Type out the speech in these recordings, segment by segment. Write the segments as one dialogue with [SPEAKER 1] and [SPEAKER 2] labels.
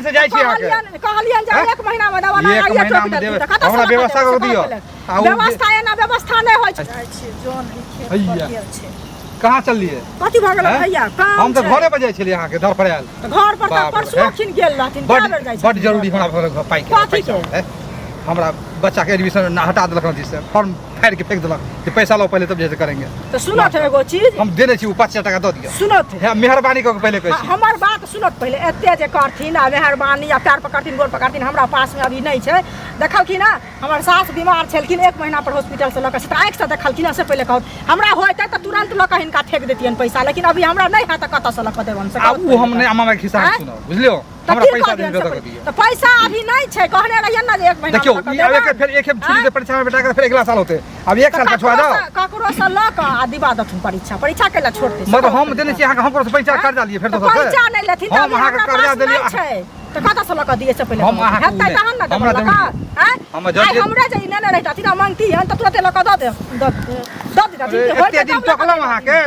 [SPEAKER 1] से जाय छी आके
[SPEAKER 2] कहलियन जे एक महीना में दवा
[SPEAKER 1] एक महीना में देबे हमरा व्यवस्था कर दियो
[SPEAKER 2] व्यवस्था एना व्यवस्था नै होय छै जोन
[SPEAKER 1] भैया कहां चललिए
[SPEAKER 2] कथि भ गेल भैया काम
[SPEAKER 1] हम त घरे पर जाय छलिए अहाँ के घर पर आयल
[SPEAKER 2] घर पर त परसों खिन गेल रहथिन क्या बेर जाय छै
[SPEAKER 1] बड जरूरी हमरा पाई के हमरा बच्चा के एडमिशन ना हटा देलक दिस फॉर्म फाड़ के फेंक देलक कि पैसा लो पहले तब जैसे करेंगे
[SPEAKER 2] तो सुनो थे एगो चीज
[SPEAKER 1] हम देने छी 500 टका दे दियो सुनो थे मेहरबानी क पहले कहै छी
[SPEAKER 2] हमर बात सुनो पहले एते जे करथिन आ मेहरबानी आ प्यार पकड़थिन गोर पकड़थिन हमरा पास में अभी नहीं छै देखल कि ना हमर सास बीमार छलखिन 1 महीना पर हॉस्पिटल से लक आंख से देखलखिन से पहले कहत हमरा होयते त तुरंत लक हिनका फेंक देतियन पैसा लेकिन अभी हमरा नहीं है त कत से लक देवन से
[SPEAKER 1] अब हम ने अम्मा के हिसाब सुनो बुझलियो हमरा पैसा दे दियो
[SPEAKER 2] तो पैसा अभी नहीं छै कहने रहियन ना जे 1 महीना
[SPEAKER 1] देखियो अब एक फिर एक छुट्टी से परीक्षा में बेटा का फिर अगला साल होते अब 1 साल का छोड़ दो
[SPEAKER 2] ककरो से लक आ दिबा दथुन परीक्षा केला छोड़ते
[SPEAKER 1] मतलब हम देने छी अहाँ हमरो से पैसा कर्जा लिए फिर दोसर
[SPEAKER 2] पैसा नहीं लेथिन
[SPEAKER 1] हम अहाँ के कर्जा देलिए
[SPEAKER 2] छै त कत से लक दिए से पहले
[SPEAKER 1] हम अहाँ
[SPEAKER 2] हेतै तहन ना
[SPEAKER 1] हमरा
[SPEAKER 2] लक
[SPEAKER 1] हम जल्दी
[SPEAKER 2] हमरा जे ने रहता तिना मांगती हन त तुरंत लक द दे
[SPEAKER 1] एते दिन टकलम अहाँ के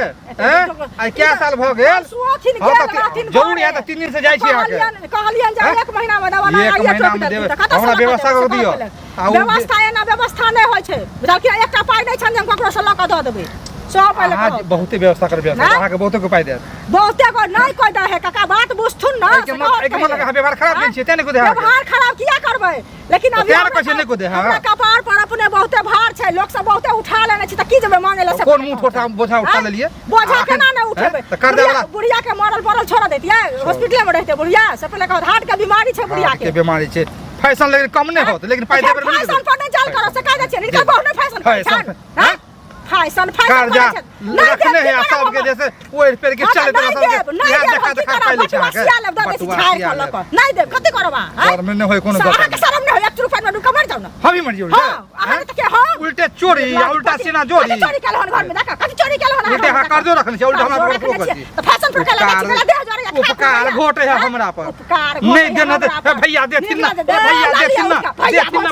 [SPEAKER 1] आई क्या साल भ गेल जरूर या त 3 दिन से जाय छी अहाँ के
[SPEAKER 2] कहलियन जे 1 महीना में दवा
[SPEAKER 1] एक महीना में देबे हमरा व्यवस्था कर दियो
[SPEAKER 2] व्यवस्था एना व्यवस्था नै होय छै बुझल कि एकटा पाई नै छन जे हम ककरो से लक द देबै सब पहले
[SPEAKER 1] बहुते व्यवस्था कर अहाँ के बहुते को पाई दे
[SPEAKER 2] बहुते को नहीं कोई दे है काका बात बुझथुन ना
[SPEAKER 1] एक मन लगा व्यवहार खराब दिन छै तेने को दे
[SPEAKER 2] व्यवहार खराब किया करबै लेकिन अभी
[SPEAKER 1] यार कैसे नहीं को दे
[SPEAKER 2] हमरा कपार पर अपने बहुते भार छै लोग सब बहुते उठा लेने छी त की जेबे मांगे ले से
[SPEAKER 1] कोन मुंह ठोठा बोझा उठा लेलिए
[SPEAKER 2] बोझा केना नै उठेबै
[SPEAKER 1] त कर दे वाला
[SPEAKER 2] बुढ़िया के मरल पड़ल छोड़ देतिए हॉस्पिटल में रहते बुढ़िया से पहले कहत हार्ट के बीमारी छै बुढ़िया के
[SPEAKER 1] बीमारी छै फैशन लेकिन कम नहीं होत लेकिन पाई देबे
[SPEAKER 2] फैशन पर नहीं चल करो से कह दे छै इनका बहुत फैशन हां फैशन
[SPEAKER 1] कर्जा रखने है सब के जैसे वो पेड़ के चले तो सब के यहां देखा देखा पहले छै के
[SPEAKER 2] नहीं दे कथि करबा
[SPEAKER 1] शर्म नहीं होय कोनो बात
[SPEAKER 2] के शर्म नहीं होय 1 रुपया में कमर जाऊ ना
[SPEAKER 1] हम ही मर जाऊ
[SPEAKER 2] हां तो के हां
[SPEAKER 1] उल्टे चोरी उल्टा सीना जोरी
[SPEAKER 2] चोरी केल हन घर में देखा कथि चोरी केल हन
[SPEAKER 1] उल्टे हां कर्जो रखने छै उल्टा हमरा पर कर दी
[SPEAKER 2] तो फैशन पर केला दे हजार
[SPEAKER 1] उपकार घोटे है हमरा पर नहीं देना दे भैया देथिन ना भैया देथिन ना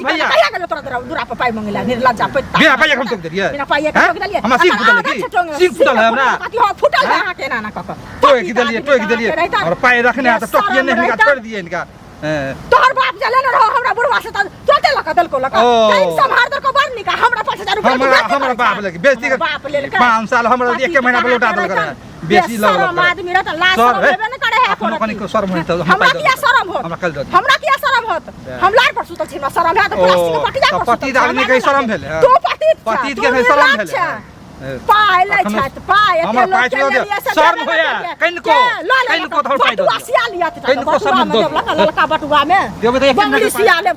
[SPEAKER 1] भैया
[SPEAKER 2] भैया के तोरा दूरा पर पाई मांगेला निर्लज्जा पैता
[SPEAKER 1] बिना पाई हम तो दिए
[SPEAKER 2] बिना पाई के ठोक देलिए
[SPEAKER 1] हम सिंह फुटल की सिंह फुटल है हमरा
[SPEAKER 2] फुटल है अहाँ के ना ना कक
[SPEAKER 1] टोक दिलिए और पाई रखने है तो टोकिए नहीं निकाल छोड़ दिए इनका
[SPEAKER 2] तोहर बाप जले न रहो हमरा बुढ़वा से तोते लका दल को लका टाइम संभार दर को बार निका हमरा 5000 रुपया
[SPEAKER 1] हमरा बाप लेके बेइज्जती
[SPEAKER 2] बाप ले
[SPEAKER 1] 5 साल हमरा 1 महीना पे लौटा दल करे बेसी लग
[SPEAKER 2] आदमी रह त लाश लेबे न करे है
[SPEAKER 1] कोनो को शर्म है तो
[SPEAKER 2] हमरा किया शर्म होत हमरा किया शर्म होत हम लार पर सुतल छी हमरा शर्म है तो प्लास्टिक पटिया पर
[SPEAKER 1] पति आदमी के शर्म भेल
[SPEAKER 2] तू पति
[SPEAKER 1] के शर्म भेल
[SPEAKER 2] पाई ले छत पाई
[SPEAKER 1] हमरा पाई दे शर्म होया कनको तो पाई दो
[SPEAKER 2] बटुआ सिया लिया
[SPEAKER 1] कनको सब दो
[SPEAKER 2] ललका बटुआ में
[SPEAKER 1] देबे तो एक
[SPEAKER 2] बंगली सिया ले